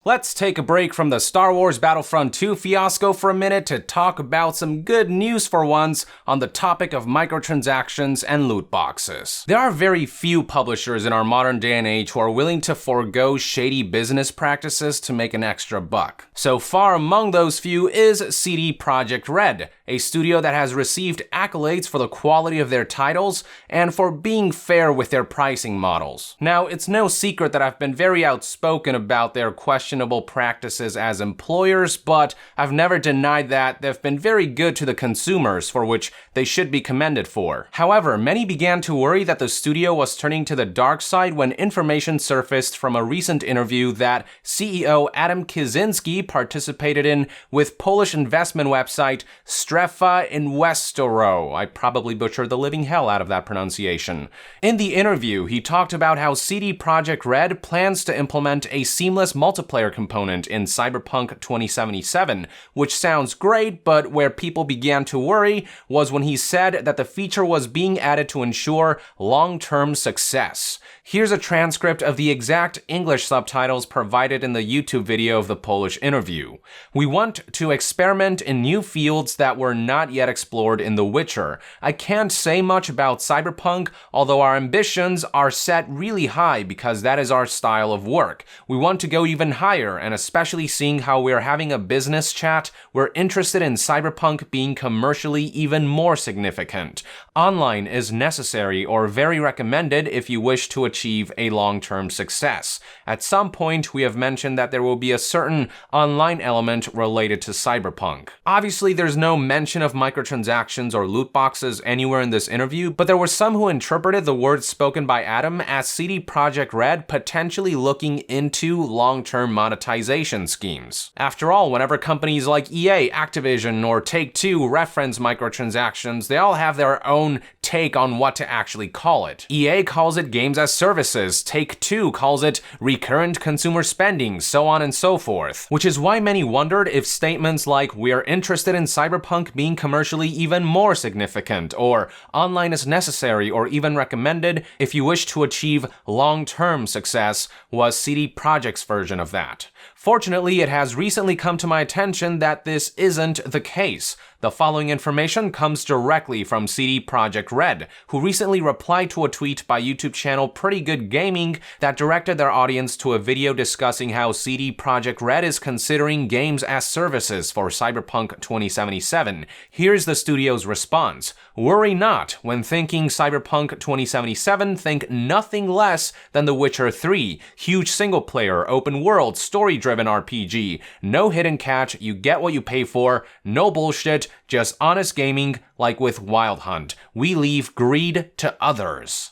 Let's take a break from the Star Wars Battlefront 2 fiasco for a minute to talk about some good news for once on the topic of microtransactions and loot boxes. There are very few publishers in our modern day and age who are willing to forego shady business practices to make an extra buck. So far among those few is CD Projekt Red, a studio that has received accolades for the quality of their titles and for being fair with their pricing models. Now, it's no secret that I've been very outspoken about their questionable practices as employers, but I've never denied that they've been very good to the consumers, for which they should be commended for. However, many began to worry that the studio was turning to the dark side when information surfaced from a recent interview that CEO Adam Kicinski participated in with Polish investment website Strefa Inwestoro. I probably butchered the living hell out of that pronunciation. In the interview, he talked about how CD Projekt Red plans to implement a seamless multiplayer component in Cyberpunk 2077, which sounds great, but where people began to worry was when he said that the feature was being added to ensure long-term success. Here's a transcript of the exact English subtitles provided in the YouTube video of the Polish interview. "We want to experiment in new fields that were not yet explored in The Witcher. I can't say much about Cyberpunk, although our ambitions are set really high because that is our style of work. We want to go even higher, and especially seeing how we're having a business chat, we're interested in Cyberpunk being commercially even more significant. Online is necessary or very recommended if you wish to achieve a long-term success. At some point, we have mentioned that there will be a certain online element related to Cyberpunk." Obviously, there's no mention of microtransactions or loot boxes anywhere in this interview, but there were some who interpreted the words spoken by Adam as CD Projekt Red potentially looking into long-term monetization schemes. After all, whenever companies like EA, Activision, or Take-Two reference microtransactions, they all have their own take on what to actually call it. EA calls it games as services, Take-Two calls it recurrent consumer spending, so on and so forth. Which is why many wondered if statements like "we are interested in Cyberpunk being commercially even more significant," or "online is necessary or even recommended if you wish to achieve long-term success" was CD Projekt's version of that. Fortunately, it has recently come to my attention that this isn't the case. The following information comes directly from CD Projekt Red, who recently replied to a tweet by YouTube channel Pretty Good Gaming that directed their audience to a video discussing how CD Projekt Red is considering games as services for Cyberpunk 2077. Here's the studio's response. "Worry not. When thinking Cyberpunk 2077, think nothing less than The Witcher 3. Huge single-player, open-world, story-driven RPG. No hidden catch, you get what you pay for. No bullshit, just honest gaming like with Wild Hunt. We leave greed to others."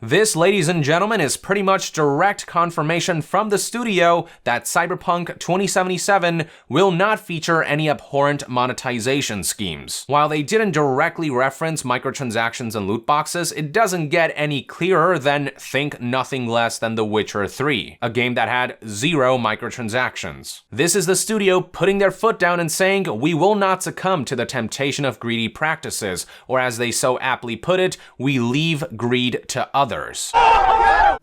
This, ladies and gentlemen, is pretty much direct confirmation from the studio that Cyberpunk 2077 will not feature any abhorrent monetization schemes. While they didn't directly reference microtransactions and loot boxes, it doesn't get any clearer than think nothing less than The Witcher 3, a game that had 0 microtransactions. This is the studio putting their foot down and saying, "We will not succumb to the temptation of greedy practices," or as they so aptly put it, "We leave greed to others."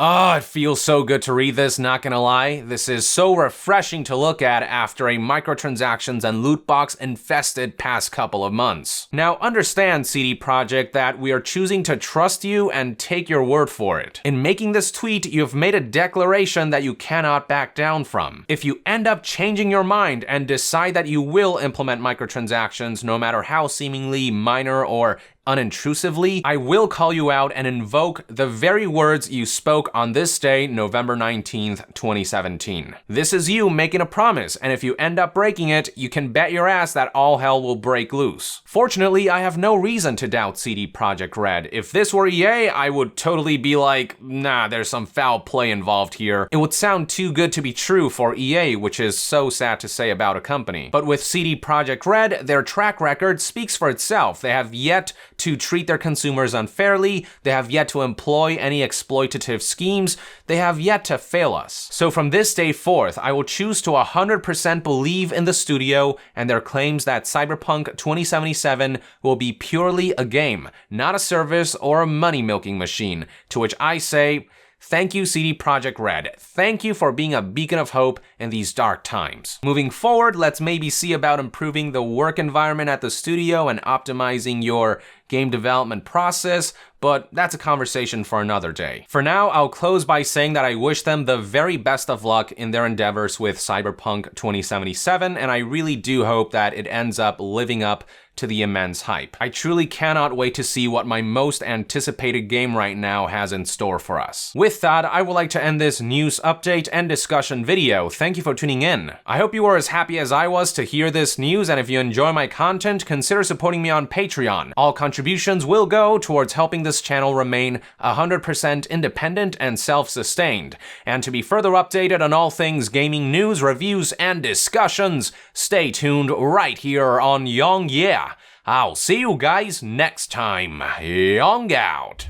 Oh, it feels so good to read this, not gonna lie. This is so refreshing to look at after a microtransactions and loot box infested past couple of months. Now understand, CD Projekt, that we are choosing to trust you and take your word for it. In making this tweet, you've made a declaration that you cannot back down from. If you end up changing your mind and decide that you will implement microtransactions, no matter how seemingly minor or unintrusively, I will call you out and invoke the very words you spoke on this day, November 19th, 2017. This is you making a promise, and if you end up breaking it, you can bet your ass that all hell will break loose. Fortunately, I have no reason to doubt CD Projekt Red. If this were EA, I would totally be like, nah, there's some foul play involved here. It would sound too good to be true for EA, which is so sad to say about a company. But with CD Projekt Red, their track record speaks for itself. They have yet to treat their consumers unfairly, they have yet to employ any exploitative schemes, they have yet to fail us. So from this day forth, I will choose to 100% believe in the studio and their claims that Cyberpunk 2077 will be purely a game, not a service or a money-milking machine, to which I say, thank you, CD Projekt Red. Thank you for being a beacon of hope in these dark times. Moving forward, let's maybe see about improving the work environment at the studio and optimizing your game development process, but that's a conversation for another day. For now, I'll close by saying that I wish them the very best of luck in their endeavors with Cyberpunk 2077, and I really do hope that it ends up living up to the immense hype. I truly cannot wait to see what my most anticipated game right now has in store for us. With that, I would like to end this news update and discussion video. Thank you for tuning in. I hope you were as happy as I was to hear this news, and if you enjoy my content, consider supporting me on Patreon. All contributions will go towards helping this channel remain 100% independent and self-sustained. And to be further updated on all things gaming news, reviews, and discussions, stay tuned right here on Young Yeah. I'll see you guys next time. Young out.